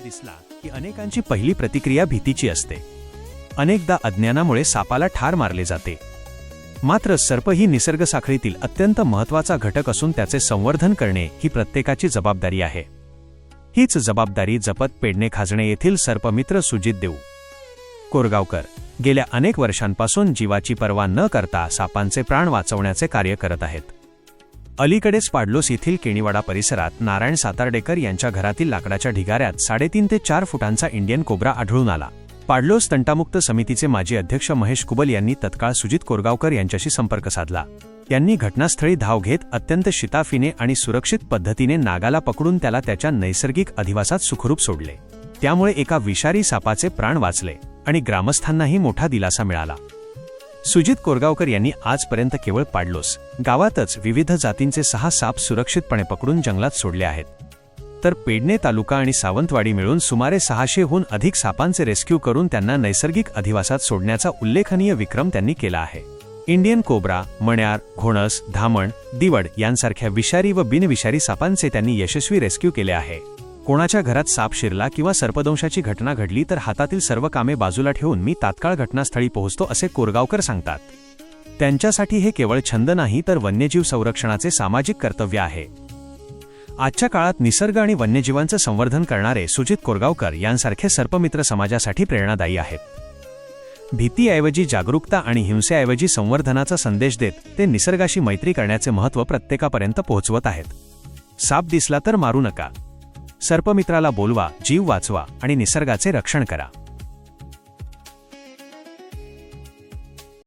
दिसला की अनेकांची पहिली प्रतिक्रिया भीतीची असते. अनेकदा अज्ञानामुळे सापाला ठार मारले जाते. मात्र सर्प ही निसर्ग साखळीतील अत्यंत महत्त्वाचा घटक असून त्याचे संवर्धन करणे ही प्रत्येकाची जबाबदारी आहे. हीच जबाबदारी जपत पेडणे खाजणे येथील सर्पमित्र सुजित देऊ कोरगावकर गेल्या अनेक वर्षांपासून जीवाची पर्वा न करता सापांचे प्राण वाचवण्याचे कार्य करत आहेत. अलीकडेच पाडलोस येथील केणीवाडा परिसरात नारायण सातार्डेकर यांच्या घरातील लाकडाच्या ढिगाऱ्यात 3.5 ते 4 फुटांचा इंडियन कोब्रा आढळून आला. पाडलोस तंटामुक्त समितीचे माजी अध्यक्ष महेश कुबल यांनी तत्काळ सुजित कोरगावकर यांच्याशी संपर्क साधला. त्यांनी घटनास्थळी धाव घेत अत्यंत शिताफीने आणि सुरक्षित पद्धतीने नागाला पकडून त्याला त्याच्या नैसर्गिक अधिवासात सुखरूप सोडले. त्यामुळे एका विषारी सापाचे प्राण वाचले आणि ग्रामस्थांनाही मोठा दिलासा मिळाला. सुजित कोरगावकर यांनी आजपर्यंत केवळ पाडलोस गावातच विविध जातींचे 6 साप सुरक्षितपणे पकडून जंगलात सोडले आहेत. तर पेडणे तालुका आणि सावंतवाडी मिळून सुमारे 600हून अधिक सापांचे रेस्क्यू करून त्यांना नैसर्गिक अधिवासात सोडण्याचा उल्लेखनीय विक्रम त्यांनी केला आहे. इंडियन कोब्रा, मण्यार, घोणस, धामण, दिवड यांसारख्या विषारी व बिनविषारी सापांचे त्यांनी यशस्वी रेस्क्यू केले आहे. कोणाच्या घरात साप शिरला किंवा सर्पदंशाची घटना घडली तर हातातील सर्व कामे बाजूला ठेवून मी तात्काळ घटनास्थळी पोहोचतो असे कोरगावकर सांगतात. त्यांच्यासाठी हे केवळ छंद नाही तर वन्यजीव संरक्षणाचे सामाजिक कर्तव्य आहे. आजच्या काळात निसर्ग आणि वन्यजीवांचे संवर्धन करणारे सुजित कोरगावकर यांसारखे सर्पमित्र समाजासाठी प्रेरणादायी आहेत. भीतीऐवजी जागरूकता आणि हिंसेऐवजी संवर्धनाचा संदेश देत ते निसर्गाशी मैत्री करण्याचे महत्त्व प्रत्येकापर्यंत पोहोचवत आहेत. साप दिसला तर मारू नका. सर्पमित्राला बोलवा, जीव वाचवा आणि निसर्गाचे रक्षण करा.